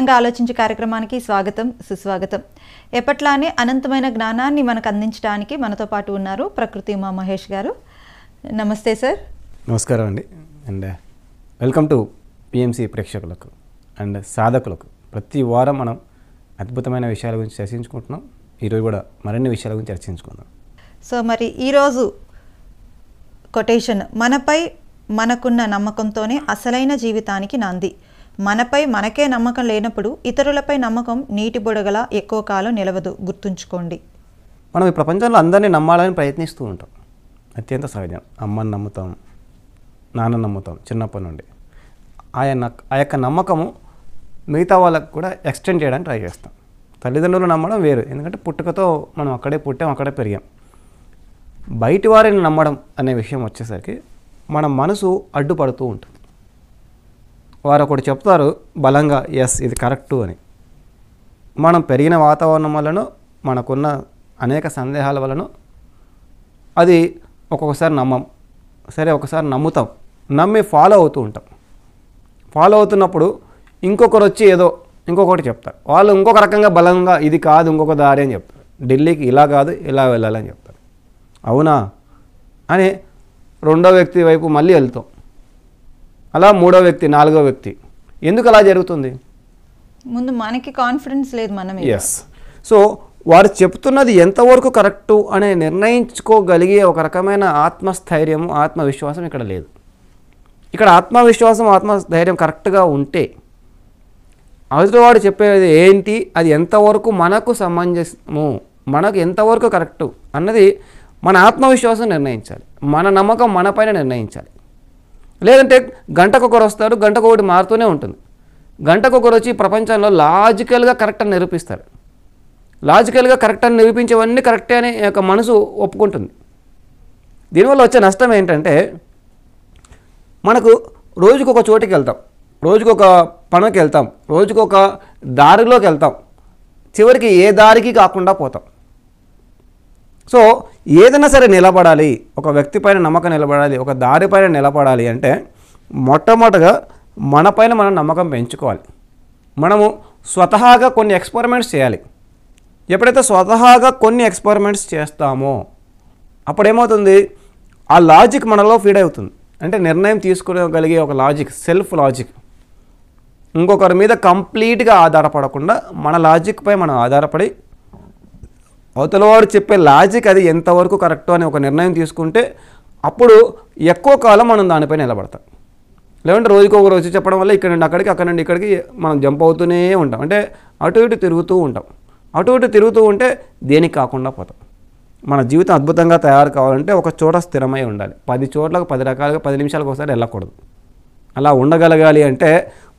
భిన్నంగా ఆలోచించే కార్యక్రమానికి స్వాగతం, సుస్వాగతం. ఎప్పట్లానే అనంతమైన జ్ఞానాన్ని మనకు అందించడానికి మనతో పాటు ఉన్నారు ప్రకృతి ఉమా మహేష్ గారు. నమస్తే సార్. నమస్కారం అండి. అండ్ వెల్కమ్ టు పిఎంసి ప్రేక్షకులకు అండ్ సాధకులకు. ప్రతి వారం మనం అద్భుతమైన విషయాల గురించి చర్చించుకుంటున్నాం. ఈరోజు కూడా మరిన్ని విషయాల గురించి చర్చించుకుందాం. సో మరి ఈరోజు కొటేషన్, మనపై మనకున్న నమ్మకంతోనే అసలైన జీవితానికి నాంది. మనపై మనకే నమ్మకం లేనప్పుడు ఇతరులపై నమ్మకం నీటి బుడగలా ఎక్కువ కాలం నిలవదు, గుర్తుంచుకోండి. మనం ఈ ప్రపంచంలో అందరినీ నమ్మాలని ప్రయత్నిస్తూ ఉంటాం. అత్యంత సహజం. అమ్మని నమ్ముతాం, నాన్న నమ్ముతాం చిన్నప్పటి నుండి. ఆ యొక్క నమ్మకము మిగతా వాళ్ళకు కూడా ఎక్స్టెండ్ చేయడానికి ట్రై చేస్తాం. తల్లిదండ్రులు నమ్మడం వేరు, ఎందుకంటే పుట్టుకతో మనం అక్కడే పుట్టాం, అక్కడే పెరిగాం. బయటి వారిని నమ్మడం అనే విషయం వచ్చేసరికి మన మనసు అడ్డుపడుతూ ఉంటుంది. వారు ఒకటి చెప్తారు బలంగా, ఎస్ ఇది కరెక్టు అని. మనం పెరిగిన వాతావరణం వలన, మనకున్న అనేక సందేహాల వలన అది ఒక్కొక్కసారి నమ్మం, సరే ఒకసారి నమ్ముతాం, నమ్మి ఫాలో అవుతూ ఉంటాం. ఫాలో అవుతున్నప్పుడు ఇంకొకరు వచ్చి ఏదో ఇంకొకటి చెప్తారు. వాళ్ళు ఇంకొక రకంగా బలంగా ఇది కాదు ఇంకొక దారి అని చెప్తారు. ఢిల్లీకి ఇలా కాదు ఇలా వెళ్ళాలని చెప్తారు. అవునా అని రెండో వ్యక్తి వైపు మళ్ళీ వెళ్తాం. అలా మూడో వ్యక్తి, నాలుగో వ్యక్తి. ఎందుకు అలా జరుగుతుంది? ముందు మనకి కాన్ఫిడెన్స్ లేదు మనం. ఎస్. సో వారు చెప్తున్నది ఎంతవరకు కరెక్టు అనే నిర్ణయించుకోగలిగే ఒక రకమైన ఆత్మస్థైర్యము, ఆత్మవిశ్వాసం ఇక్కడ లేదు. ఇక్కడ ఆత్మవిశ్వాసం, ఆత్మధైర్యం కరెక్ట్గా ఉంటే అవతలవాడు చెప్పేది ఏంటి, అది ఎంతవరకు మనకు సమంజసము, మనకు ఎంతవరకు కరెక్టు అన్నది మన ఆత్మవిశ్వాసం నిర్ణయించాలి. మన నమ్మకం మన పైన నిర్ణయించాలి. లేదంటే గంటకొకరు వస్తారు, గంటకొకటి మారుతూనే ఉంటుంది. గంటకొకరు వచ్చి ప్రపంచంలో లాజికల్గా కరెక్ట్ అని నిరూపిస్తారు. లాజికల్గా కరెక్ట్ అని నిరూపించేవన్నీ కరెక్టే అని యొక్క మనసు ఒప్పుకుంటుంది. దీనివల్ల వచ్చే నష్టం ఏంటంటే, మనకు రోజుకొక చోటికి వెళ్తాం, రోజుకొక పనికి వెళ్తాం, రోజుకొక దారిలోకి వెళ్తాం, చివరికి ఏ దారికి కాకుండా పోతాం. సో ఏదైనా సరే నిలబడాలి, ఒక వ్యక్తి పైన నమ్మకం నిలబడాలి, ఒక దారి పైన నిలబడాలి అంటే మొట్టమొదటిగా మన పైన మనం నమ్మకం పెంచుకోవాలి. మనము స్వతహాగా కొన్ని ఎక్స్పెరిమెంట్స్ చేయాలి. ఎప్పుడైతే స్వతహాగా కొన్ని ఎక్స్పెరిమెంట్స్ చేస్తామో అప్పుడు ఏమవుతుంది, ఆ లాజిక్ మనలో ఫీడ్ అవుతుంది. అంటే నిర్ణయం తీసుకోగలిగే ఒక లాజిక్, సెల్ఫ్ లాజిక్. ఇంకొకరి మీద కంప్లీట్గా ఆధారపడకుండా మన లాజిక్ పై మనం ఆధారపడి అవతలవాడు చెప్పే లాజిక్ అది ఎంతవరకు కరెక్టో అని ఒక నిర్ణయం తీసుకుంటే అప్పుడు ఎక్కువ కాలం మనం దానిపై నిలబడతాం. లేదంటే రోజుకొక రోజు చెప్పడం వల్ల ఇక్కడ నుండి అక్కడికి, అక్కడ నుండి ఇక్కడికి మనం జంప్ అవుతూనే ఉంటాం. అంటే అటు ఇటు తిరుగుతూ ఉంటాం. అటు ఇటు తిరుగుతూ ఉంటే దేనికి కాకుండా పోతాం. మన జీవితం అద్భుతంగా తయారు కావాలంటే ఒక చోట స్థిరమై ఉండాలి. 10 చోట్లకు 10 రకాలుగా 10 నిమిషాలకు ఒకసారి వెళ్ళకూడదు. అలా ఉండగలగాలి అంటే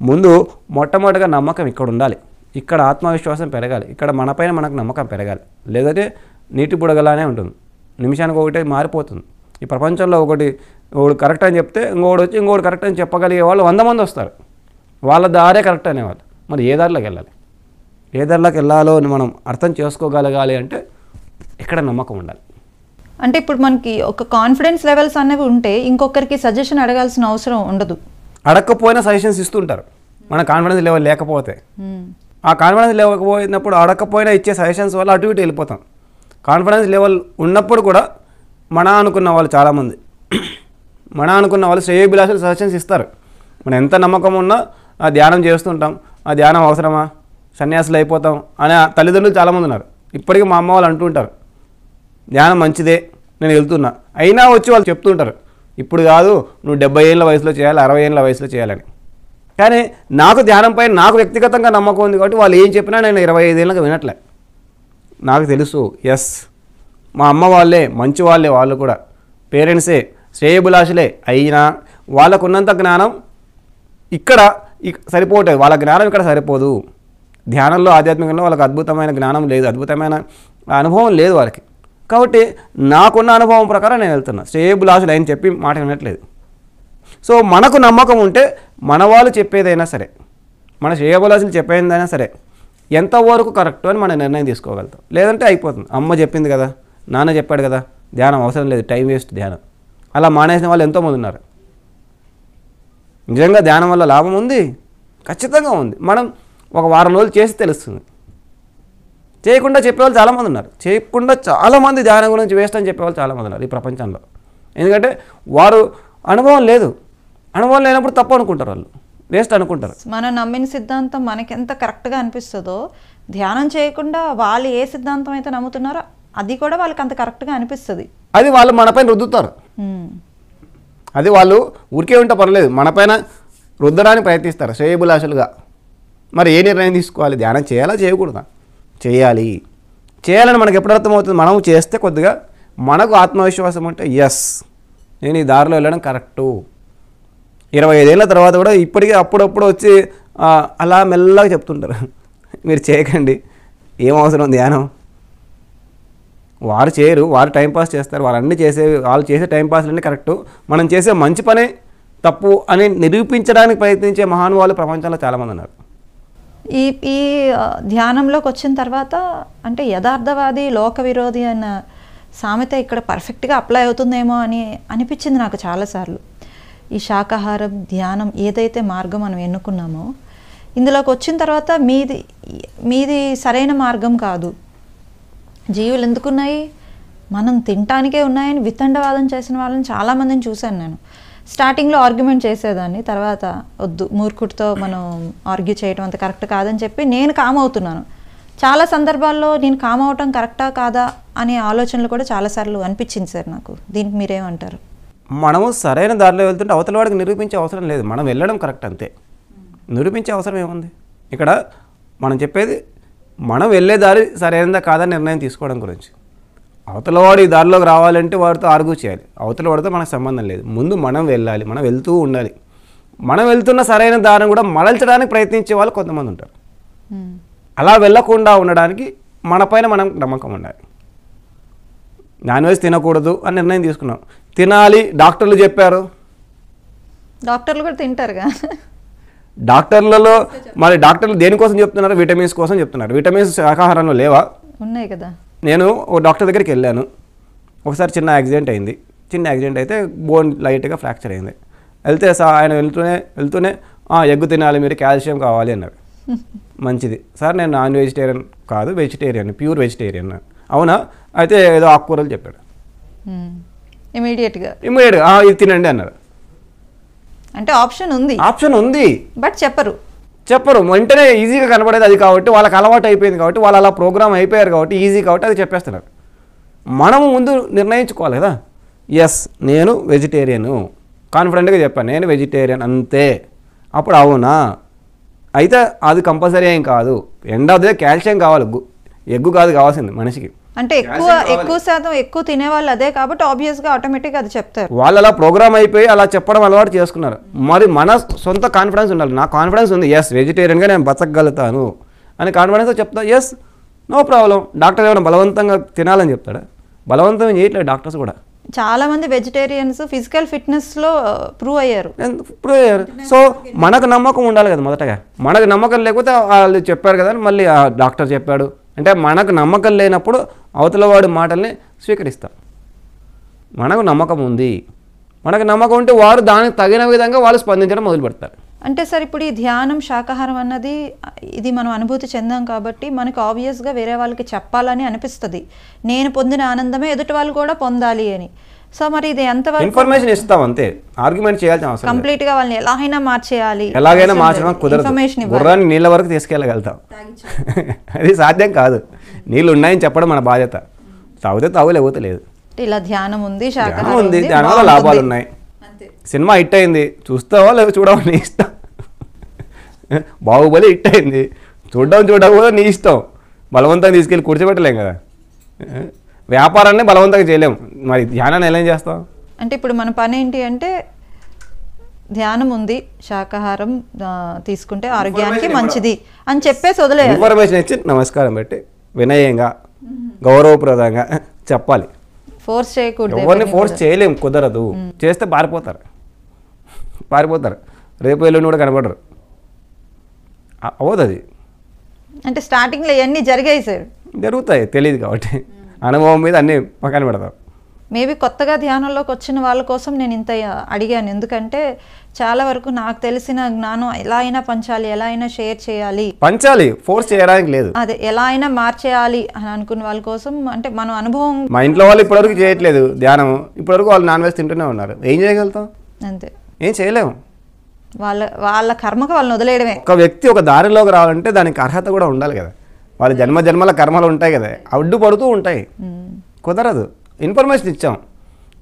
ముందు మొట్టమొదటిగా నమ్మకం ఇక్కడ ఉండాలి, ఇక్కడ ఆత్మవిశ్వాసం పెరగాలి, ఇక్కడ మనపైన మనకు నమ్మకం పెరగాలి. లేదంటే నీటి బుడగలానే ఉంటుంది, నిమిషానికి ఒకటి మారిపోతుంది. ఈ ప్రపంచంలో ఒకటి కరెక్ట్ అని చెప్తే ఇంకోటి వచ్చి ఇంకోటి కరెక్ట్ అని చెప్పగలిగే వాళ్ళు 100 మంది వస్తారు. వాళ్ళ దారే కరెక్ట్ అనేవాళ్ళు. మరి ఏ దారిలోకి వెళ్ళాలి, ఏ దారిలోకి వెళ్ళాలో అని మనం అర్థం చేసుకోగలగాలి అంటే ఇక్కడ నమ్మకం ఉండాలి. అంటే ఇప్పుడు మనకి ఒక కాన్ఫిడెన్స్ లెవెల్స్ అనేవి ఉంటే ఇంకొకరికి సజెషన్ అడగాల్సిన అవసరం ఉండదు. అడగకపోయినా సజెషన్స్ ఇస్తుంటారు. మన కాన్ఫిడెన్స్ లెవెల్ లేకపోతే, ఆ కాన్ఫిడెన్స్ లేకపోయినప్పుడు అడగకపోయినా ఇచ్చే సజెషన్స్ వల్ల అటు ఇటు వెళ్ళిపోతాం. కాన్ఫిడెన్స్ లెవెల్ ఉన్నప్పుడు కూడా మన అనుకున్న వాళ్ళు చాలామంది, మన అనుకున్న వాళ్ళు శ్రేయోభిలాషులు సజెషన్స్ ఇస్తారు. మనం ఎంత నమ్మకం ఉన్నా ఆ ధ్యానం చేస్తుంటాం, ఆ ధ్యానం అవసరమా, సన్యాసులు అయిపోతాం అనే తల్లిదండ్రులు చాలామంది ఉన్నారు. ఇప్పటికీ మా అమ్మ వాళ్ళు అంటుంటారు ధ్యానం మంచిదే, నేను వెళ్తున్నా, అయినా వచ్చి వాళ్ళు చెప్తుంటారు ఇప్పుడు కాదు, నువ్వు 70 ఏళ్ళ వయసులో చేయాలి, 60 ఏళ్ళ వయసులో చేయాలని. కానీ నాకు ధ్యానంపై నాకు వ్యక్తిగతంగా నమ్మకం ఉంది కాబట్టి వాళ్ళు ఏం చెప్పినా నేను 25 ఏళ్ళకి వినట్లే. నాకు తెలుసు, ఎస్ మా అమ్మ వాళ్ళే మంచి వాళ్ళే, వాళ్ళు కూడా పేరెంట్సే శ్రేయోభిలాషులే, అయినా వాళ్ళకున్నంత జ్ఞానం ఇక్కడ సరిపోతుంది, వాళ్ళ జ్ఞానం ఇక్కడ సరిపోదు. ధ్యానంలో, ఆధ్యాత్మికంలో వాళ్ళకి అద్భుతమైన జ్ఞానం లేదు, అద్భుతమైన అనుభవం లేదు వాళ్ళకి. కాబట్టి నాకున్న అనుభవం ప్రకారం నేను వెళ్తున్నా, శ్రేయోభిలాషులు అని చెప్పి మాట వినట్లేదు. సో మనకు నమ్మకం ఉంటే మన వాళ్ళు చెప్పేదైనా సరే, మన శ్రేయోభిలాషులు చెప్పేదైనా సరే ఎంతవరకు కరెక్ట్ అని మనం నిర్ణయం తీసుకోగలుగుతాం. లేదంటే అయిపోతుంది, అమ్మ చెప్పింది కదా, నాన్న చెప్పాడు కదా, ధ్యానం అవసరం లేదు, టైం వేస్ట్ ధ్యానం, అలా మానేసిన వాళ్ళు ఎంతోమంది ఉన్నారు. నిజంగా ధ్యానం వల్ల లాభం ఉంది, ఖచ్చితంగా ఉంది. మనం ఒక వారం రోజులు చేసి తెలుస్తుంది. చేయకుండా చెప్పేవాళ్ళు చాలామంది ఉన్నారు. చేయకుండా చాలామంది ధ్యానం గురించి వేస్ట్ అని చెప్పేవాళ్ళు చాలామంది ఉన్నారు ఈ ప్రపంచంలో. ఎందుకంటే వారు అనుభవం లేదు. అనుభవం లేనప్పుడు తప్పు అనుకుంటారు, వాళ్ళు వేస్ట్ అనుకుంటారు. మనం నమ్మిన సిద్ధాంతం మనకి ఎంత కరెక్ట్గా అనిపిస్తుందో, ధ్యానం చేయకుండా వాళ్ళు ఏ సిద్ధాంతం అయితే నమ్ముతున్నారో అది కూడా వాళ్ళకి అంత కరెక్ట్గా అనిపిస్తుంది. అది వాళ్ళు మనపైన రుద్దుతారు. అది వాళ్ళు ఊరికే ఉంటే పర్లేదు, మనపైన రుద్దడానికి ప్రయత్నిస్తారు శ్రేయభిలాషులుగా. మరి ఏ నిర్ణయం తీసుకోవాలి? ధ్యానం చేయాలా చేయకూడదా? చేయాలి. చేయాలని మనకు ఎప్పుడు అర్థమవుతుంది? మనం చేస్తే కొద్దిగా మనకు ఆత్మవిశ్వాసం ఉంటే ఎస్ నేను ఈ దారిలో వెళ్ళడం కరెక్టు. 25 ఏళ్ళ తర్వాత కూడా ఇప్పటికీ అప్పుడప్పుడు వచ్చి అలా మెల్లగా చెప్తుంటారు, మీరు చేయకండి, ఏం అవసరం ధ్యానం. వారు చేయరు, వారు టైంపాస్ చేస్తారు. వాళ్ళు చేసే టైంపాస్లన్నీ కరెక్టు, మనం చేసే మంచి పనే తప్పు అని నిరూపించడానికి ప్రయత్నించే మహానుభావులు ప్రపంచంలో చాలామంది ఉన్నారు. ఈ ధ్యానంలోకి వచ్చిన తర్వాత అంటే యథార్థవాది లోక విరోధి అన్న సామెత ఇక్కడ పర్ఫెక్ట్గా అప్లై అవుతుందేమో అని అనిపించింది నాకు చాలాసార్లు. ఈ శాకాహారం ధ్యానం ఏదైతే మార్గం మనం ఎన్నుకున్నామో ఇందులోకి వచ్చిన తర్వాత మీది సరైన మార్గం కాదు. జీవులు ఎందుకున్నాయి? మనం తినటానికే ఉన్నాయని వితండవాదం చేసిన వాళ్ళని చాలామందిని చూశాను నేను. స్టార్టింగ్లో ఆర్గ్యుమెంట్ చేసేదాన్ని, తర్వాత వద్దు మూర్ఖుడితో మనం ఆర్గ్యూ చేయడం అంత కరెక్ట్ కాదని చెప్పి నేను కామ్ అవుతున్నాను. చాలా సందర్భాల్లో నేను కామ్ అవటం కరెక్టా కాదా అనే ఆలోచనలు కూడా చాలాసార్లు అనిపించింది సార్ నాకు. దీనికి మీరేమంటారు? మనము సరైన దారిలో వెళ్తుంటే అవతల వాడికి నిరూపించే అవసరం లేదు, మనం వెళ్ళడం కరెక్ట్ అంతే. నిరూపించే అవసరం ఏముంది? ఇక్కడ మనం చెప్పేది మనం వెళ్ళే దారి సరైనదా కాదని నిర్ణయం తీసుకోవడం గురించి. అవతల వాడు ఈ దారిలోకి రావాలంటే వాడితో ఆర్గ్యూ చేయాలి, అవతల వాడితో మనకు సంబంధం లేదు. ముందు మనం వెళ్ళాలి, మనం వెళ్తూ ఉండాలి. మనం వెళ్తున్న సరైన దారిని కూడా మరల్చడానికి ప్రయత్నించే వాళ్ళు కొంతమంది ఉంటారు. అలా వెళ్ళకుండా ఉండడానికి మనపైన మనం నమ్మకం ఉండాలి. నాన్ వెజ్ తినకూడదు అని నిర్ణయం తీసుకున్నాం, తినాలి డాక్టర్లు చెప్పారు. డాక్టర్లు కూడా తింటారుగా. డాక్టర్లలో మరి డాక్టర్లు దేనికోసం చెప్తున్నారు? విటమిన్స్ కోసం చెప్తున్నారు. విటమిన్స్ శాకాహారంలో లేవా? ఉన్నాయి కదా. నేను ఓ డాక్టర్ దగ్గరికి వెళ్ళాను. ఒకసారి చిన్న యాక్సిడెంట్ అయింది. చిన్న యాక్సిడెంట్ అయితే బోన్ లైట్గా ఫ్రాక్చర్ అయింది. వెళ్తే ఆయన వెళ్తూనే ఎగ్గు తినాలి మీరు, కాల్షియం కావాలి అన్నారు. మంచిది సార్, నేను నాన్ వెజిటేరియన్ కాదు, వెజిటేరియన్, ప్యూర్ వెజిటేరియన్. అవునా, అయితే ఏదో ఆకుకూరలు చెప్పాడు. ఇమీడియట్గా ఇది తినండి అన్నారు. అంటే ఆప్షన్ ఉంది బట్ చెప్పరు. వెంటనే ఈజీగా కనపడేది అది కాబట్టి, వాళ్ళకి అలవాటు అయిపోయింది కాబట్టి, వాళ్ళు అలా ప్రోగ్రామ్ అయిపోయారు కాబట్టి ఈజీ కాబట్టి అది చెప్పేస్తున్నారు. మనము ముందు నిర్ణయించుకోవాలి కదా. ఎస్ నేను వెజిటేరియను, కాన్ఫిడెంట్గా చెప్పాను నేను వెజిటేరియన్ అంతే. అప్పుడు అవునా, అయితే అది కంపల్సరీ ఏం కాదు. End of the day calcium కావాలి, ఎగ్గు కాదు కావాల్సింది మనిషికి. అంటే ఎక్కువ శాతం ఎక్కువ తినేవాళ్ళు అదే కాబట్టి ఆబ్వియస్గా ఆటోమేటిక్గా అది చెప్తారు. వాళ్ళు అలా ప్రోగ్రామ్ అయిపోయి అలా చెప్పడం అలవాటు చేసుకున్నారు. మరి మన సొంత కాన్ఫిడెన్స్ ఉండాలి. నాకు కాన్ఫిడెన్స్ ఉంది, ఎస్ వెజిటేరియన్గా నేను బతకగలుగుతాను అని కాన్ఫిడెన్స్తో చెప్తా. Yes no problem. డాక్టర్ ఏమైనా బలవంతంగా తినాలని చెప్తాడా? బలవంతం చేయట్లేదు డాక్టర్స్ కూడా. చాలా మంది వెజిటేరియన్స్ ఫిజికల్ ఫిట్నెస్లో ప్రూవ్ అయ్యారు. సో మనకు నమ్మకం ఉండాలి కదా మొదటగా. మనకు నమ్మకం లేకపోతే వాళ్ళు చెప్పారు కదా అని మళ్ళీ ఆ డాక్టర్ చెప్పాడు అంటే మనకు నమ్మకం లేనప్పుడు అవతల వాడి మాటల్ని స్వీకరిస్తాం. మనకు నమ్మకం ఉంది, మనకు నమ్మకం ఉంటే వారు దానికి తగిన విధంగా వాళ్ళు స్పందించడం మొదలు పెడతారు. అంటే సార్ ఇప్పుడు ఈ ధ్యానం శాకాహారం అన్నది ఇది మనం అనుభూతి చెందాం కాబట్టి మనకు ఆబ్వియస్గా వేరే వాళ్ళకి చెప్పాలని అనిపిస్తుంది. నేను పొందిన ఆనందమే ఎదుటి వాళ్ళు కూడా పొందాలి అని. సో మరి ఇది ఎంతవరకు ఇన్ఫర్మేషన్ ఇస్తాం అంతే, ఆర్గ్యుమెంట్ చేయాల్సిన అవసరం కంప్లీట్ గా వాళ్ళని ఎలాగైనా మార్చేయాలి, ఎలాగైనా మార్చడం కుదరదు. గుర్రాన్ని నీళ్ళ వరకు తీసుకెళ్ళగలుగుతాం, అది సాధ్యం కాదు. నీళ్ళు ఉన్నాయని చెప్పడం మన బాధ్యత. తాగితే తాగు, లేకపోతే లేదు. ఇలా ధ్యానం ఉంది, ధ్యానం ఉంది, ధ్యానం వల్ల లాభాలు ఉన్నాయి. సినిమా హిట్ అయింది, చూస్తావా లేదా చూడవా నీ ఇష్టం. బాహుబలి హిట్ అయింది, చూడడం కూడా నీ ఇష్టం. బలవంతంగా తీసుకెళ్ళి కూర్చోబెట్టలేం కదా. వ్యాపారాన్ని బలవంతంగా చేయలేము, మరి ధ్యానాన్ని ఎలా చేస్తాం? అంటే ఇప్పుడు మన పని ఏంటి అంటే ధ్యానం ఉంది, శాకాహారం తీసుకుంటే ఆరోగ్యానికి మంచిది అని చెప్పేసి వదిలేదు. ఇన్ఫర్మేషన్ ఇచ్చి నమస్కారం పెట్టి వినయంగా గౌరవప్రదంగా చెప్పాలి. ఫోర్స్ చేయకూడదు, ఎవరిని ఫోర్స్ చేయలేము, కుదరదు. చేస్తే పారిపోతారు. రేపు ఎల్లుండి కూడా కనపడరు. అవ్వదు అది. అంటే స్టార్టింగ్లో ఇవన్నీ జరిగాయి సార్, జరుగుతాయి, తెలియదు కాబట్టి అనుభవం మీద అన్నీ పక్కన పెడతాం. మేబీ కొత్తగా ధ్యానంలోకి వచ్చిన వాళ్ళ కోసం నేను ఇంత అడిగాను, ఎందుకంటే చాలా వరకు నాకు తెలిసిన జ్ఞానం ఎలా అయినా పంచాలి, ఎలా అయినా షేర్ చేయాలి, ఫోర్స్ చేయడానికి లేదు, అదే ఎలా అయినా మార్చేయాలి అని అనుకున్న వాళ్ళ కోసం, అంటే మన అనుభవం. మా ఇంట్లో వాళ్ళు ఇప్పటివరకు చేయట్లేదు ధ్యానం, ఇప్పటివరకు వాళ్ళు నాన్ వెజ్ తింటూనే ఉన్నారు, ఏం చేయగలుగుతాం? అంతే, ఏం చేయలేము. వాళ్ళ కర్మకు వాళ్ళని వదిలేయడమే. ఒక వ్యక్తి ఒక దారిలోకి రావాలంటే దానికి అర్హత కూడా ఉండాలి కదా, వాళ్ళ జన్మల కర్మలు ఉంటాయి కదా, అడ్డుపడుతూ ఉంటాయి, కుదరదు. ఇన్ఫర్మేషన్ ఇచ్చాం,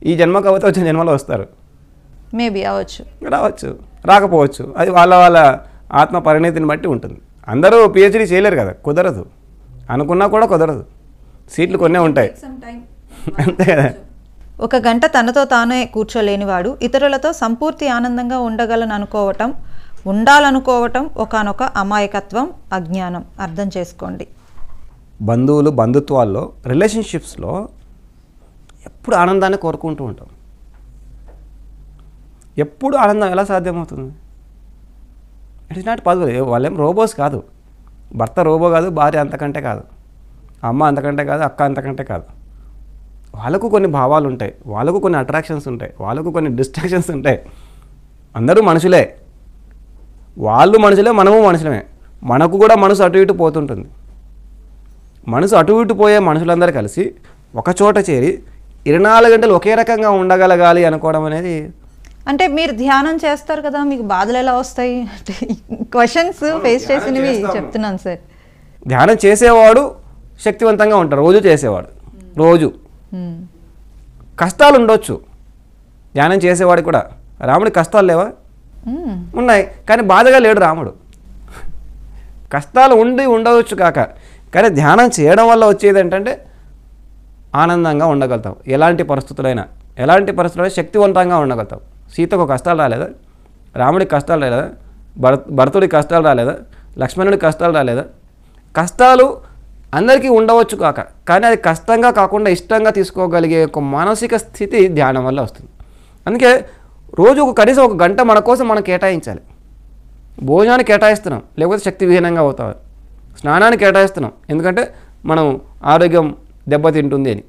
ఈ జన్మ కాకపోతే వచ్చిన జన్మలో వస్తారు, మేబీ రావచ్చు రాకపోవచ్చు, అది వాళ్ళ ఆత్మ పరిణతిని బట్టి ఉంటుంది. అందరూ పిహెచ్డీ చేయలేరు కదా, కుదరదు, అనుకున్నా కూడా కుదరదు, సీట్లు కొన్నే ఉంటాయి అంతే కదా. 1 గంట తనతో తానే కూర్చోలేనివాడు ఇతరులతో సంపూర్తి ఆనందంగా ఉండాలనుకోవటం ఒకానొక అమాయకత్వం, అజ్ఞానం. అర్థం చేసుకోండి. బంధుత్వాల్లో, రిలేషన్షిప్స్లో ఎప్పుడు ఆనందాన్ని కోరుకుంటూ ఉంటాం. ఎప్పుడు ఆనందం ఎలా సాధ్యమవుతుంది? It is not possible. వాళ్ళేం రోబోస్ కాదు, భర్త రోబో కాదు, భార్య అంతకంటే కాదు, అమ్మ అంతకంటే కాదు, అక్క అంతకంటే కాదు. వాళ్ళకు కొన్ని భావాలు ఉంటాయి, వాళ్ళకు కొన్ని అట్రాక్షన్స్ ఉంటాయి, వాళ్ళకు కొన్ని డిస్ట్రాక్షన్స్ ఉంటాయి. అందరూ మనుషులే, వాళ్ళు మనుషులే, మనము మనుషులమే. మనకు కూడా మనసు అటు ఇటు పోతుంటుంది. మనసు అటు ఇటు పోయే మనుషులందరూ కలిసి ఒక చోట చేరి 24 గంటలు ఒకే రకంగా ఉండగలగాలి అనుకోవడం అనేది. అంటే మీరు ధ్యానం చేస్తారు కదా, మీకు బాధలు ఎలా వస్తాయి? క్వశ్చన్స్ ఫేస్ చేసినవి చెప్తున్నాను సార్. ధ్యానం చేసేవాడు శక్తివంతంగా ఉంటాడు, రోజు చేసేవాడు, రోజు కష్టాలు ఉండొచ్చు. ధ్యానం చేసేవాడు కూడా, రాముడికి కష్టాలు లేవా? ఉన్నాయి, కానీ బాధగా లేడు రాముడు. కష్టాలు ఉండవచ్చు కాక, కానీ ధ్యానం చేయడం వల్ల వచ్చేది ఏంటంటే ఆనందంగా ఉండగలుగుతాం. ఎలాంటి పరిస్థితులైనా శక్తివంతంగా ఉండగలుగుతాం. సీతకు కష్టాలు రాలేదా? రాముడికి కష్టాలు రాలేదా? భరతుడికి కష్టాలు రాలేదా? లక్ష్మణుడికి కష్టాలు రాలేదా? కష్టాలు అందరికీ ఉండవచ్చు కాక, కానీ అది కష్టంగా కాకుండా ఇష్టంగా తీసుకోగలిగే ఒక మానసిక స్థితి ధ్యానం వల్ల వస్తుంది. అందుకే రోజు కనీసం 1 గంట మన కోసం మనం కేటాయించాలి. భోజనానికి కేటాయిస్తున్నాం, లేకపోతే శక్తి విహీనంగా అవుతాం. స్నానానికి కేటాయిస్తున్నాం, ఎందుకంటే మనం ఆరోగ్యం దెబ్బతింటుంది అని,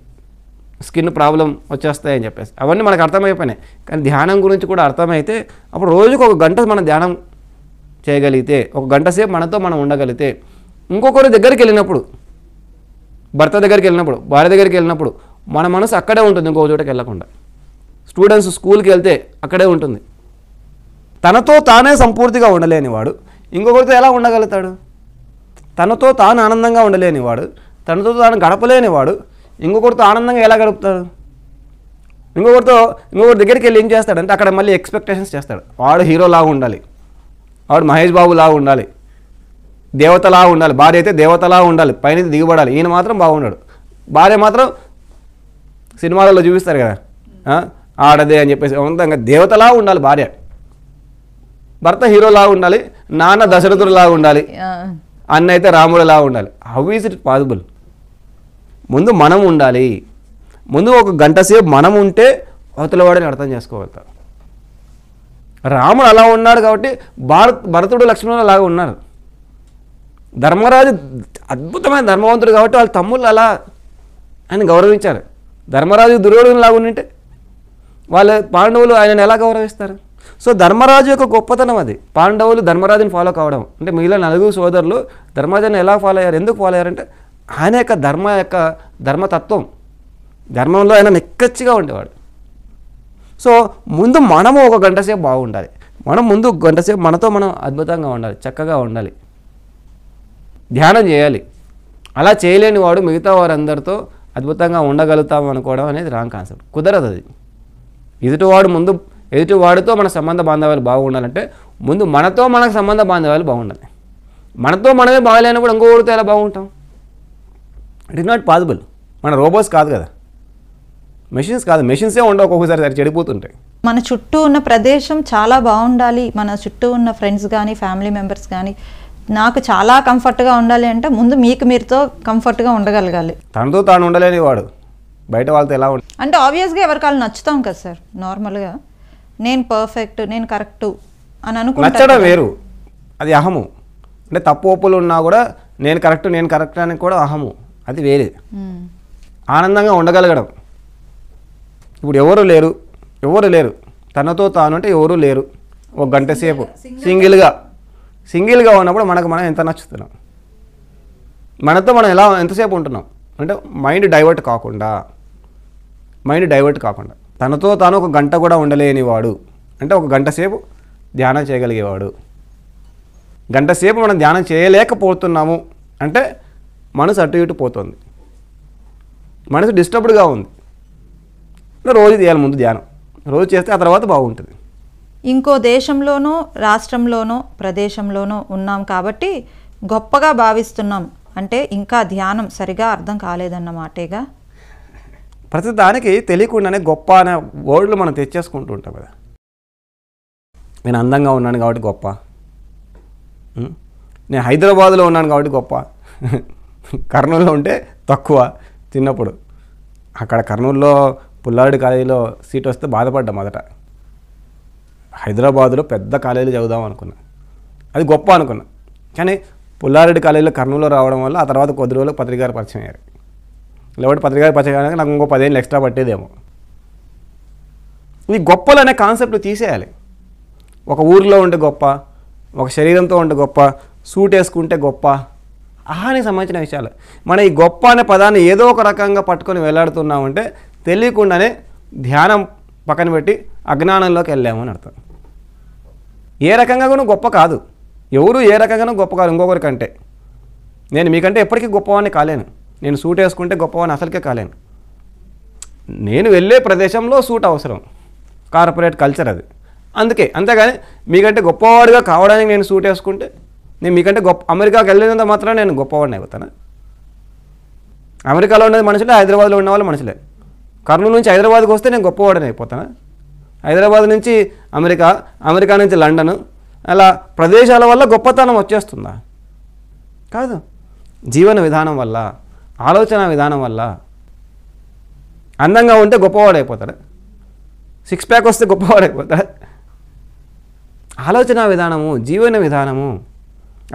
స్కిన్ ప్రాబ్లం వచ్చేస్తాయని చెప్పేసి అవన్నీ మనకు అర్థమైపోయినాయి. కానీ ధ్యానం గురించి కూడా అర్థమైతే అప్పుడు రోజుకు 1 గంట మనం ధ్యానం చేయగలిగితే, 1 గంట సేపు మనతో మనం ఉండగలిగితే, ఇంకొకరి దగ్గరికి వెళ్ళినప్పుడు, భర్త దగ్గరికి వెళ్ళినప్పుడు, భార్య దగ్గరికి వెళ్ళినప్పుడు మన మనసు అక్కడే ఉంటుంది, ఇంకొక చోటకి వెళ్ళకుండా. స్టూడెంట్స్ స్కూల్కి వెళ్తే అక్కడే ఉంటుంది. తనతో తానే సంపూర్తిగా ఉండలేనివాడు ఇంకొకరితో ఎలా ఉండగలుగుతాడు? తనతో తాను ఆనందంగా ఉండలేనివాడు, తనతో తాను గడపలేనివాడు ఇంకొకరితో ఆనందంగా ఎలా గడుపుతాడు? ఇంకొకరి దగ్గరికి వెళ్ళి ఏం చేస్తాడంటే అక్కడ మళ్ళీ ఎక్స్పెక్టేషన్స్ చేస్తాడు. వాడు హీరోలాగా ఉండాలి, వాడు మహేష్ బాబులాగా ఉండాలి, దేవతలా ఉండాలి, భార్య అయితే దేవతలా ఉండాలి, పైన దిగుబడాలి. ఈయన మాత్రం బాగున్నాడు, భార్య మాత్రం సినిమాలలో చూపిస్తారు కదా ఆడదే అని చెప్పేసి, అంతంగా దేవతలా ఉండాలి భార్య, భర్త హీరోలా ఉండాలి, నాన్న దశరథుడిలా ఉండాలి, అన్న అయితే రాముడిలా ఉండాలి. How is it possible? ముందు మనం ఉండాలి. ముందు 1 గంట సేపు మనం ఉంటే అవతల వాడిని అర్థం చేసుకోగలుగుతాం. రాముడు అలా ఉన్నాడు కాబట్టి భరతుడు లక్ష్మణుడు అలాగా ఉన్నారు. ధర్మరాజు అద్భుతమైన ధర్మవంతుడు కాబట్టి వాళ్ళ తమ్ముళ్ళు అలా ఆయన గౌరవించారు. ధర్మరాజు దుర్యోధను లాగా ఉంటే వాళ్ళ పాండవులు ఆయనను ఎలా గౌరవిస్తారు? సో ధర్మరాజు యొక్క గొప్పతనం అది. పాండవులు ధర్మరాజుని ఫాలో కావడం అంటే మిగిలిన 4 సోదరులు ధర్మరాజుని ఎలా ఫాలో అయ్యారు? ఎందుకు ఫాలో అయ్యారంటే ఆయన యొక్క ధర్మతత్వం, ధర్మంలో ఆయన నిక్కచ్చిగా ఉండేవాడు. సో ముందు మనము 1 గంట సేపు బాగుండాలి. ముందు 1 గంట సేపు మనతో మనం అద్భుతంగా ఉండాలి, చక్కగా ఉండాలి, ధ్యానం చేయాలి. అలా చేయలేని వాడు మిగతా వారందరితో అద్భుతంగా ఉండగలుగుతాం అనుకోవడం అనేది రాంగ్ కాన్సెప్ట్. కుదరదు అది. ఎదుటివాడితో మన సంబంధ బాంధవ్యాలు బాగుండాలంటే ముందు మనతో మనకు సంబంధ బాంధవ్యాలు బాగుండాలి. మనతో మనమే బాగలేనప్పుడు ఇంకొకరితో ఎలా బాగుంటాం? It is not possible. మన రోబోస్ కాదు కదా, మెషిన్స్ కాదు. మెషిన్సే ఉండవు, ఒక్కొక్కసారి చెడిపోతుంటాయి. మన చుట్టూ ఉన్న ప్రదేశం చాలా బాగుండాలి, మన చుట్టూ ఉన్న ఫ్రెండ్స్ కానీ ఫ్యామిలీ మెంబర్స్ కానీ నాకు చాలా కంఫర్ట్గా ఉండాలి అంటే ముందు మీరుతో కంఫర్ట్గా ఉండగలగాలి. తనతో తాను ఉండలేని వాడు బయట వాళ్ళతో ఎలా ఉంటుంది అంటే ఆబ్వియస్గా ఎవరికాళ్ళు నచ్చుతాం కదా సార్. నార్మల్గా నేను పర్ఫెక్ట్, నేను కరెక్ట్ అని అనుకుంటా. నచ్చడం వేరు, అది అహము. అంటే తప్పు ఒప్పులు ఉన్నా కూడా నేను కరెక్ట్ అని కూడా అహము, అది వేరే. ఆనందంగా ఉండగలగడం ఇప్పుడు ఎవరు లేరు తనతో తాను అంటే ఎవరు లేరు. ఒక గంట సేపు సింగిల్గా ఉన్నప్పుడు మనం ఎంత నచ్చుతున్నాం, మనతో మనం ఎంతసేపు ఉంటున్నాం అంటే మైండ్ డైవర్ట్ కాకుండా తనతో తాను ఒక గంట కూడా ఉండలేనివాడు అంటే ఒక గంట సేపు ధ్యానం చేయగలిగేవాడు. గంట సేపు మనం ధ్యానం చేయలేకపోతున్నాము అంటే మనసు అటు ఇటు పోతుంది, మనసు డిస్టర్బ్డ్గా ఉంది. రోజు చేయాలి ముందు ధ్యానం, రోజు చేస్తే ఆ తర్వాత బాగుంటుంది. ఇంకో దేశంలోనో రాష్ట్రంలోనో ప్రదేశంలోనో ఉన్నాం కాబట్టి గొప్పగా భావిస్తున్నాం అంటే ఇంకా ధ్యానం సరిగా అర్థం కాలేదన్నమాటేగా. ప్రతి దానికి తెలియకుండానే గొప్ప అనే వర్డ్లు మనం తెచ్చేసుకుంటూ ఉంటాం కదా. నేను అందంగా ఉన్నాను కాబట్టి గొప్ప, నేను హైదరాబాద్లో ఉన్నాను కాబట్టి గొప్ప, కర్నూలులో ఉంటే తక్కువ. చిన్నప్పుడు అక్కడ కర్నూలులో పుల్లారెడ్డి కాలేజీలో సీట్ వస్తే బాధపడ్డా మొదట. హైదరాబాదులో పెద్ద కాలేజీలో చదువుదాం అనుకున్నా, అది గొప్ప అనుకున్నా. కానీ పుల్లారెడ్డి కాలేజీలో కర్నూలులో రావడం వల్ల ఆ తర్వాత కొద్ది రోజులకు పత్రికారు పరిచయం అయ్యారు. లేకపోతే పత్రికారు పరిచయం అయ్యాక నాకు ఇంకో 10 ఏళ్ళు ఎక్స్ట్రా పట్టేదేమో. ఈ గొప్పలు అనే కాన్సెప్ట్ తీసేయాలి. ఒక ఊరిలో ఉంటే గొప్ప, ఒక శరీరంతో ఉంటే గొప్ప, సూట్ వేసుకుంటే గొప్ప, ఆహానికి సంబంధించిన విషయాలు. మన ఈ గొప్ప అనే పదాన్ని ఏదో ఒక రకంగా పట్టుకొని వెళ్లాడుతున్నామంటే తెలియకుండానే ధ్యానం పక్కన పెట్టి అజ్ఞానంలోకి వెళ్ళాము అని అర్థం. ఏ రకంగా కూడా గొప్ప కాదు, ఎవరు ఏ రకంగానూ గొప్ప కాదు ఇంకొకరికంటే. నేను మీకంటే ఎప్పటికీ గొప్పవాడిని కాలేను, నేను సూట్ వేసుకుంటే గొప్పవాడిని అసలుకే కాలేను. నేను వెళ్ళే ప్రదేశంలో సూట్ అవసరం, కార్పొరేట్ కల్చర్ అది, అంతేగాని మీకంటే గొప్పవాడిగా కావడానికి నేను సూట్ వేసుకుంటే నేను మీకంటే గొప్ప అమెరికాకి వెళ్ళినంత మాత్రం నేను గొప్పవాడిని అయిపోతాను. అమెరికాలో ఉన్నది మనుషులే, హైదరాబాద్లో ఉన్న వాళ్ళు మనుషులే. కర్నూలు నుంచి హైదరాబాద్కి వస్తే నేను గొప్పవాడిని అయిపోతాను. హైదరాబాద్ నుంచి అమెరికా నుంచి లండన్, అలా ప్రదేశాల వల్ల గొప్పతనం వచ్చేస్తుందా? కాదు. జీవన విధానం వల్ల, ఆలోచన విధానం వల్ల. అందంగా ఉంటే గొప్పవాడు అయిపోతాడు, 6 ప్యాక్ వస్తే గొప్పవాడు అయిపోతాడు. ఆలోచన విధానము, జీవన విధానము.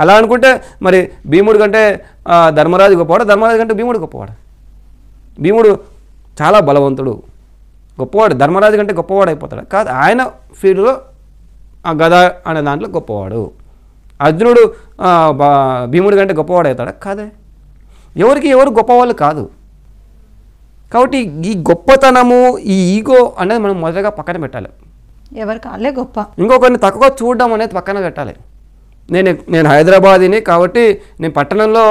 అలా అనుకుంటే మరి భీముడి కంటే ధర్మరాజు గొప్పవాడు, ధర్మరాజు కంటే భీముడు గొప్పవాడు. భీముడు చాలా బలవంతుడు, గొప్పవాడు, ధర్మరాజు కంటే గొప్పవాడు అయిపోతాడు. కాదు, ఆయన ఫీల్డ్లో ఆ గద అనే దాంట్లో గొప్పవాడు. అర్జునుడు భీముడి కంటే గొప్పవాడు అవుతాడా? కాదే. ఎవరు గొప్పవాళ్ళు కాదు. కాబట్టి ఈ గొప్పతనము, ఈ ఈగో అనేది మనం మొదటగా పక్కన పెట్టాలి. ఎవరికి వాళ్ళే గొప్ప, ఇంకొకరిని తక్కువ చూడడం అనేది పక్కన పెట్టాలి. నేను హైదరాబాదీని కాబట్టి నేను పట్టణంలో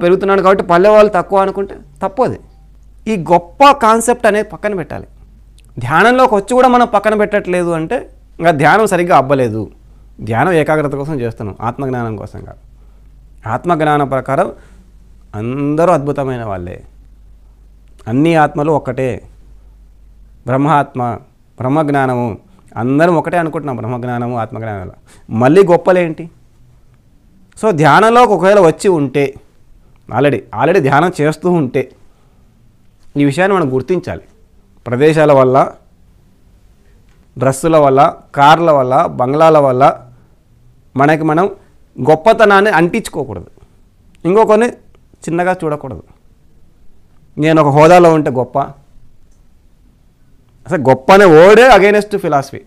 పెరుగుతున్నాను కాబట్టి పల్లె వాళ్ళు తక్కువ అనుకుంటే తప్పు. అది ఈ గొప్ప కాన్సెప్ట్ అనేది పక్కన పెట్టాలి. ధ్యానంలోకి వచ్చి కూడా మనం పక్కన పెట్టట్లేదు అంటే ఇంకా ధ్యానం సరిగ్గా అవ్వలేదు. ధ్యానం ఏకాగ్రత కోసం చేస్తున్నాం, ఆత్మజ్ఞానం కోసం కాదు. ఆత్మజ్ఞానం ప్రకారం అందరూ అద్భుతమైన వాళ్ళే, అన్ని ఆత్మలు ఒక్కటే, బ్రహ్మజ్ఞానము అందరం ఒకటే అనుకుంటున్నాం. బ్రహ్మజ్ఞానము, ఆత్మజ్ఞానాలు మళ్ళీ గొప్పలేంటి? సో ధ్యానంలోకి ఒకవేళ వచ్చి ఉంటే, ఆల్రెడీ ధ్యానం చేస్తూ ఉంటే ఈ విషయాన్ని మనం గుర్తించాలి. ప్రదేశాల వల్ల, డ్రస్సుల వల్ల, కార్ల వల్ల, బంగ్లాల వల్ల మనం గొప్పతనాన్ని అంటించుకోకూడదు, ఇంకొకరిని చిన్నగా చూడకూడదు. నేను ఒక హోదాలో ఉంటే గొప్ప, అసలు గొప్ప అనే వర్డే against philosophy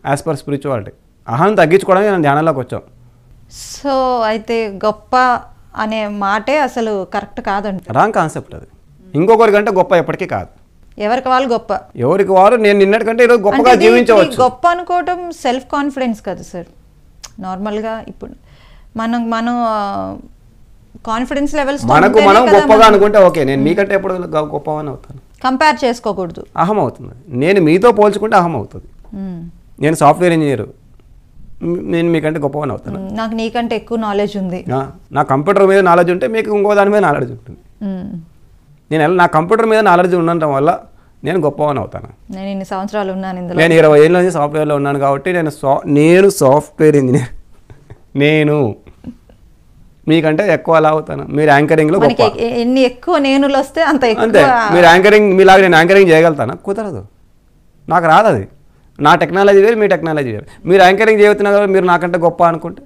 as per spirituality. అహం తగ్గించుకోవడానికి నేను ధ్యానంలోకి వచ్చాం. సో అయితే గొప్ప అనే మాటే అసలు కరెక్ట్ కాదంట, రాంగ్ కాన్సెప్ట్ అది. ఇంకొకరికంటే గొప్ప ఎప్పటికీ కాదు, ఎవరికి వాళ్ళు గొప్ప. ఎవరికి వారు నేను నిన్నటికంటే ఈరోజు గొప్పగా జీవించవచ్చు. గొప్ప అనుకోవటం సెల్ఫ్ కాన్ఫిడెన్స్ కదా సార్. నార్మల్గా ఇప్పుడు మనం కాన్ఫిడెన్స్ లెవెల్స్ మనం గొప్పగా అనుకుంటే ఓకే, నేను మీకంటే ఎప్పుడు గొప్పవని అవుతాను. కంపేర్ చేసుకోకూడదు, అహం అవుతుంది. నేను మీతో పోల్చుకుంటే అహం అవుతుంది. నేను సాఫ్ట్వేర్ ఇంజనీర్, నేను మీకంటే గొప్పవని అవుతాను. నాకు నీకంటే ఎక్కువ నాలెడ్జ్ ఉంది, నా కంప్యూటర్ మీద నాలెడ్జ్ ఉంటే మీకు ఇంకో దాని మీద నాలెడ్జ్ ఉంటుంది. నా కంప్యూటర్ మీద నాలెడ్జ్ ఉండటం వల్ల నేను గొప్పవని అవుతాను. నేను ఇన్ని సంవత్సరాలు ఉన్నాను ఇందులో, నేను 20 ఏళ్ళ నుంచి సాఫ్ట్వేర్లో ఉన్నాను కాబట్టి నేను సాఫ్ట్వేర్ ఇంజనీర్. నేను మీకంటే ఎక్కువ అలా అవుతాను. మీరు యాంకరింగ్లో ఎన్ని ఎక్కువ నేనులు వస్తే అంత అంతే. మీరు యాంకరింగ్ మీలాగా నేను యాంకరింగ్ చేయగలుగుతానా? కుదరదు, నాకు రాదు. అది నా టెక్నాలజీ వేరు, మీ టెక్నాలజీ వేరు. మీరు యాంకరింగ్ చేస్తున్నారు కాబట్టి మీరు నాకంటే గొప్ప అనుకుంటే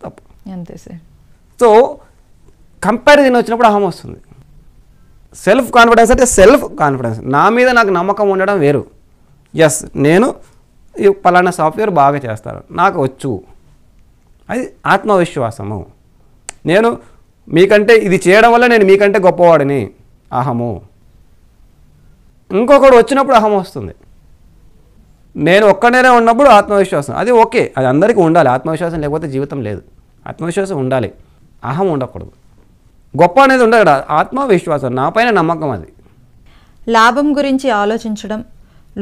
తప్పు. అంతే సార్. సో కంపారిజన్ వచ్చినప్పుడు అహం వస్తుంది. సెల్ఫ్ కాన్ఫిడెన్స్ అంటే సెల్ఫ్ కాన్ఫిడెన్స్, నా మీద నాకు నమ్మకం ఉండడం వేరు. ఎస్, నేను ఈ పలానా సాఫ్ట్వేర్ బాగా చేస్తాను, నాకు వచ్చు, అది ఆత్మవిశ్వాసము. నేను మీకంటే ఇది చేయడం వల్ల నేను మీకంటే గొప్పవాడిని, అహము. ఇంకొకడు వచ్చినప్పుడు అహం వస్తుంది. నేను ఒక్కనేనే ఉన్నప్పుడు ఆత్మవిశ్వాసం, అది ఓకే, అది అందరికీ ఉండాలి. ఆత్మవిశ్వాసం లేకపోతే జీవితం లేదు. ఆత్మవిశ్వాసం ఉండాలి, అహం ఉండకూడదు. గొప్ప అనేది ఉండదు కదా, ఆత్మవిశ్వాసం, నా పైన నమ్మకం. అది లాభం గురించి ఆలోచించడం,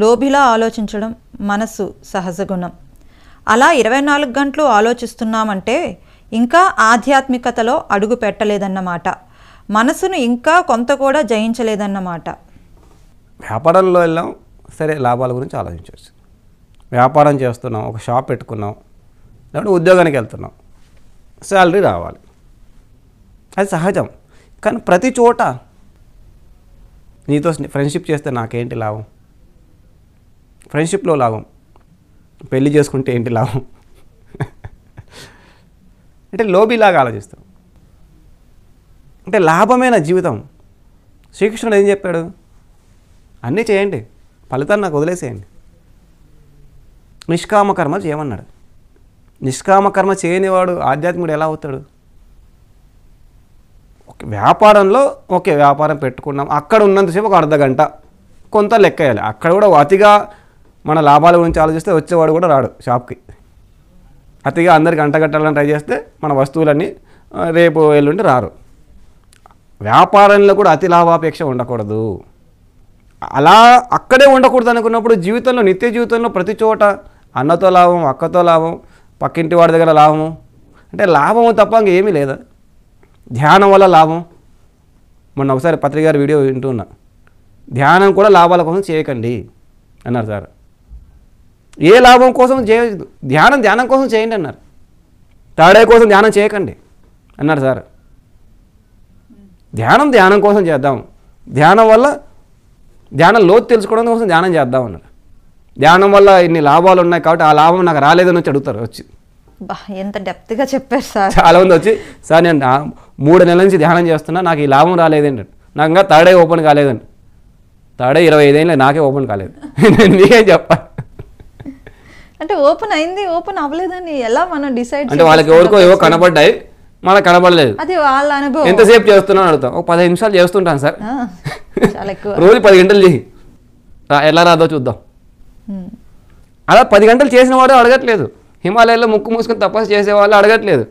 లోభిలా ఆలోచించడం మనసు సహజ గుణం. అలా 24 గంటలు ఆలోచిస్తున్నామంటే ఇంకా ఆధ్యాత్మికతలో అడుగు పెట్టలేదన్నమాట. మనసును ఇంకా కొంత కూడా జయించలేదన్నమాట. వ్యాపారంలో వెళ్ళాం, సరే లాభాల గురించి ఆలోచించవచ్చు. వ్యాపారం చేస్తున్నాం, ఒక షాప్ పెట్టుకున్నాం, లేకపోతే ఉద్యోగానికి వెళ్తున్నాం, శాలరీ రావాలి, అది సహజం. కానీ ప్రతి చోట నీతో ఫ్రెండ్షిప్ చేస్తే నాకేంటి లాభం, ఫ్రెండ్షిప్లో లాభం, పెళ్లి చేసుకుంటే ఏంటి లాభం అంటే లోబీలాగా ఆలోచిస్తాం. అంటే లాభమైన జీవితం. శ్రీకృష్ణుడు ఏం చెప్పాడు? అన్నీ చేయండి, ఫలితాన్ని నాకు వదిలేసేయండి, నిష్కామ కర్మ చేయమన్నాడు. నిష్కామ కర్మ చేయనివాడు ఆధ్యాత్మికుడు ఎలా అవుతాడు? వ్యాపారంలో ఓకే, వ్యాపారం పెట్టుకున్నాం, అక్కడ ఉన్నంతసేపు ఒక అర్ధగంట కొంత లెక్క వేయాలి. అక్కడ కూడా అతిగా మన లాభాల గురించి ఆలోచిస్తే వచ్చేవాడు కూడా రాడు షాప్కి. అతిగా అందరికి అంటగట్టాలని ట్రై చేస్తే మన వస్తువులన్నీ రేపు ఎల్లుండి రారు. వ్యాపారంలో కూడా అతి లాభాపేక్ష ఉండకూడదు. అలా అక్కడే ఉండకూడదు అనుకున్నప్పుడు జీవితంలో, నిత్య జీవితంలో ప్రతి చోట అన్నతో లాభం, అక్కతో లాభం, పక్కింటి వాడి దగ్గర లాభము, అంటే లాభము తప్ప ఇంకేమీ లేదా? ధ్యానం వల్ల లాభం. మొన్న ఒకసారి పత్రిక గారి వీడియో వింటున్నా, ధ్యానం కూడా లాభాల కోసం చేయకండి అన్నారు సార్. ఏ లాభం కోసం చేయదు, ధ్యానం కోసం చేయండి అన్నారు. తాడే కోసం ధ్యానం చేయకండి అన్నారు సార్. ధ్యానం కోసం చేద్దాం, ధ్యానం వల్ల ధ్యానం లోతు తెలుసుకోవడం కోసం ధ్యానం చేద్దాం అన్నారు. ధ్యానం వల్ల ఇన్ని లాభాలు ఉన్నాయి కాబట్టి ఆ లాభం నాకు రాలేదని వచ్చి అడుగుతారు. వచ్చి ఎంత డెప్త్గా చెప్పారు సార్. చాలామంది వచ్చి, సార్ నేను 3 నెలల నుంచి ధ్యానం చేస్తున్నా, నాకు ఈ లాభం రాలేదండి, నాకు ఇంకా తాడే ఓపెన్ కాలేదండి. తాడే 25 ఏళ్ళ నాకే ఓపెన్ కాలేదు నేను నీకేం చెప్పాలి? అంటే ఓపెన్ అయింది, ఓపెన్ అవ్వలేదని ఎలా మనం డిసైడ్? అంటే వాళ్ళకి ఎవరికో ఏవో కనపడ్డాయి, మనకు కనపడలేదు. అది వాళ్ళ అనుభవం. ఎంతసేపు చేస్తున్నాను అడుగుతాం. ఒక 15 నిమిషాలు చేస్తుంటాను సార్. చాలా ఎక్కువ. రోజు 10 గంటలు చేయి, ఎలా రాదో చూద్దాం. అలా 10 గంటలు చేసిన వాడు అడగట్లేదు. హిమాలయాల్లో ముక్కు మూసుకొని తపస్సు చేసేవాళ్ళు అడగట్లేదు.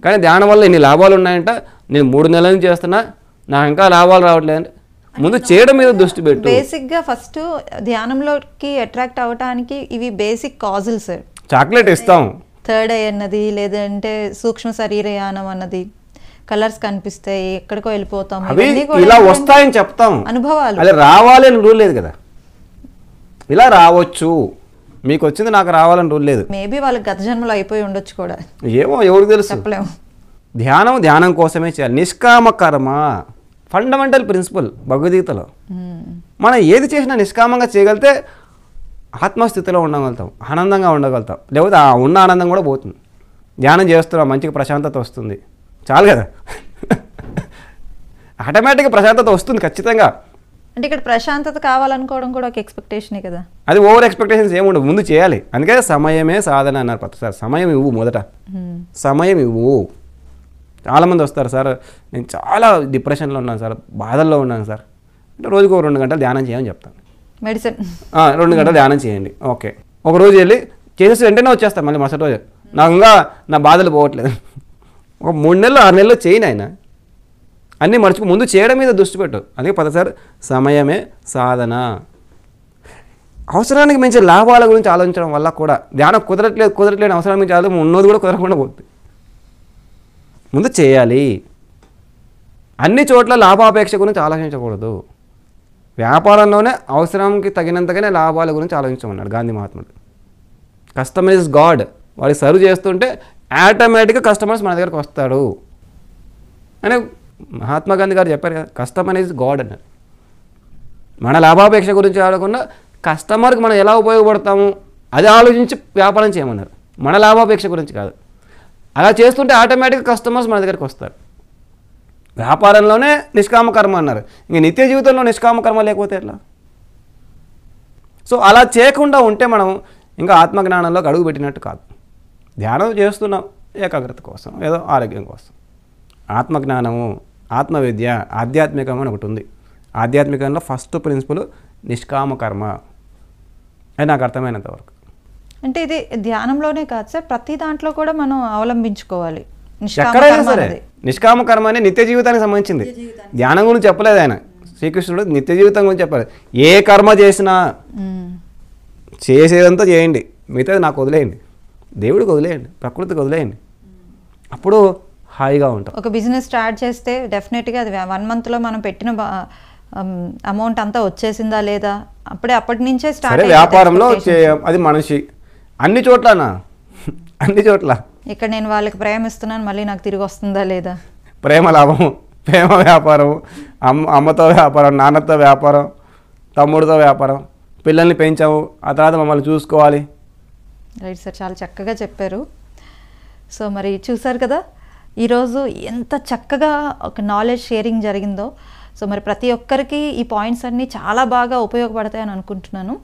కానీ ధ్యానం వల్ల ఇన్ని లాభాలు ఉన్నాయంట, నేను 3 నెలల నుంచి చేస్తున్నా, నాకు ఇంకా లాభాలు రావట్లేదు. ముందు చేయడం మీద దృష్టి పెట్టు. బేసిక్గా ఫస్ట్ ధ్యానంలోకి అట్రాక్ట్ అవ్వడానికి ఇవి బేసిక్ కాజులు సార్. చాక్లెట్ ఇస్తాం, థర్డ్ ఐ అన్నది, లేదంటే సూక్ష్మ శరీరయానం అన్నది, కలర్స్ కనిపిస్తాయి, ఎక్కడికో వెళ్ళిపోతాం, అవి ఇలా వస్తాయని చెప్తాం, అనుభవాలు. అదే రావాలి అని రూల్ లేదు కదా. ఇలా రావచ్చు, మీకు వచ్చింది నాకు రావాలని రూల్ లేదు. మేబీ వాళ్ళకి గత జన్మలో అయిపోయి ఉండొచ్చు కూడా, ఏమో ఎవరికి తెలుసు. చెప్పలేము. ధ్యానం కోసమే చేయాలి. నిష్కామ కర్మ ఫండమెంటల్ ప్రిన్సిపల్ భగవద్గీతలో. మనం ఏది చేసినా నిష్కామంగా చేయగలిగితే ఆత్మస్థితిలో ఉండగలుగుతాం, ఆనందంగా ఉండగలుగుతాం. లేకపోతే ఆ ఉన్న ఆనందం కూడా పోతుంది. ధ్యానం చేస్తున్నాం, మంచిగా ప్రశాంతత వస్తుంది, చాలు కదా. ఆటోమేటిక్గా ప్రశాంతత వస్తుంది ఖచ్చితంగా. అంటే ఇక్కడ ప్రశాంతత కావాలనుకోవడం కూడా ఒక ఎక్స్పెక్టేషనే కదా. అది ఓవర్ ఎక్స్పెక్టేషన్స్ ఏముండవు, ముందు చేయాలి. అందుకే సమయమే సాధన అన్నారు పత్ర సార్. సమయం ఇవ్వు, మొదట సమయం ఇవ్వు. చాలామంది వస్తారు, సార్ నేను చాలా డిప్రెషన్లో ఉన్నాను సార్, బాధల్లో ఉన్నాను సార్ అంటే రోజుకు 2 గంటలు ధ్యానం చేయమని చెప్తాను. మెడిసిన్ 2 గంటలు ధ్యానం చేయండి, ఓకే. ఒక రోజు వెళ్ళి చేసేసి వెంటనే వచ్చేస్తాను మళ్ళీ మరుసటి రోజు, నాకు ఇంకా నా బాధలు పోవట్లేదు. ఒక 3 నెలలు 6 నెలలు చేయను ఆయన, అన్నీ మర్చిపో, ముందు చేయడం మీద దృష్టి పెట్టు. అందుకే పదసారి సమయమే సాధన. అవసరానికి మించి లాభాల గురించి ఆలోచించడం వల్ల కూడా ధ్యానం కుదరట్లేదు అవసరానికి మించి ఆలోచన ఉన్నది కూడా కుదరకుండా పోతుంది. ముందు చేయాలి. అన్ని చోట్ల లాభాపేక్ష గురించి ఆలోచించకూడదు. వ్యాపారంలోనే అవసరానికి తగినంతగానే లాభాల గురించి ఆలోచించమన్నాడు గాంధీ మహాత్ముడు. Customer is God. వాడికి సర్వ్ చేస్తుంటే ఆటోమేటిక్గా కస్టమర్స్ మన దగ్గరకు వస్తాడు అని మహాత్మా గాంధీ గారు చెప్పారు కదా, కస్టమర్ ఈజ్ గాడ్ అన్నారు. మన లాభాపేక్ష గురించి ఆడకుండా కస్టమర్కి మనం ఎలా ఉపయోగపడతాము అది ఆలోచించి వ్యాపారం చేయమన్నారు, మన లాభాపేక్ష గురించి కాదు. అలా చేస్తుంటే ఆటోమేటిక్గా కస్టమర్స్ మన దగ్గరికి వస్తారు. వ్యాపారంలోనే నిష్కామ కర్మ అన్నారు, ఇంక నిత్య జీవితంలో నిష్కామ కర్మ లేకపోతే ఎట్లా? సో అలా చేయకుండా ఉంటే మనం ఇంకా ఆత్మజ్ఞానంలోకి అడుగు పెట్టినట్టు కాదు. ధ్యానం చేస్తున్నాం ఏకాగ్రత కోసం, ఏదో ఆరోగ్యం కోసం. ఆత్మజ్ఞానము, ఆత్మవిద్య, ఆధ్యాత్మికం అని ఒకటి ఉంది. ఆధ్యాత్మికంలో ఫస్ట్ ప్రిన్సిపల్ నిష్కామ కర్మ అది నాకు అర్థమైనంత వరకు. అంటే ఇది ధ్యానంలోనే కాదు సార్, ప్రతి దాంట్లో కూడా మనం అవలంబించుకోవాలి నిష్కామ ఎక్కడైనా కర్మ సరే అనేది. నిష్కామ కర్మ అనేది నిత్య జీవితానికి సంబంధించింది. ధ్యానం గురించి చెప్పలేదు ఆయన, శ్రీకృష్ణుడు నిత్య జీవితం గురించి చెప్పలేదు. ఏ కర్మ చేసినా చేసేదంతా చేయండి, మిగతాది నాకు వదిలేయండి, దేవుడికి వదిలేయండి, ప్రకృతికి వదిలేయండి, అప్పుడు హాయిగా ఉంటాం. ఒక బిజినెస్ స్టార్ట్ చేస్తే డెఫినెట్గా అది 1 monthలో మనం పెట్టిన అమౌంట్ అంతా వచ్చేసిందా లేదా, అప్పటి నుంచే సరే స్టార్ట్. వ్యాపారంలో అది మనిషి అన్ని చోట్లనా, అన్ని చోట్ల ఇక్కడ నేను వాళ్ళకి ప్రేమ ఇస్తున్నాను, మళ్ళీ నాకు తిరిగి వస్తుందా లేదా, ప్రేమ లాభం, ప్రేమ వ్యాపారం, అమ్మతో వ్యాపారం, నాన్నతో వ్యాపారం, తమ్ముడితో వ్యాపారం, పిల్లల్ని పెంచాము, ఆ తర్వాత మమ్మల్ని చూసుకోవాలి. రైట్ సార్, చాలా చక్కగా చెప్పారు. సో మరి చూసారు కదా ఈరోజు ఎంత చక్కగా ఒక నాలెడ్జ్ షేరింగ్ జరిగిందో. సో మరి ప్రతి ఒక్కరికి ఈ పాయింట్స్ అన్నీ చాలా బాగా ఉపయోగపడతాయని అనుకుంటున్నాను.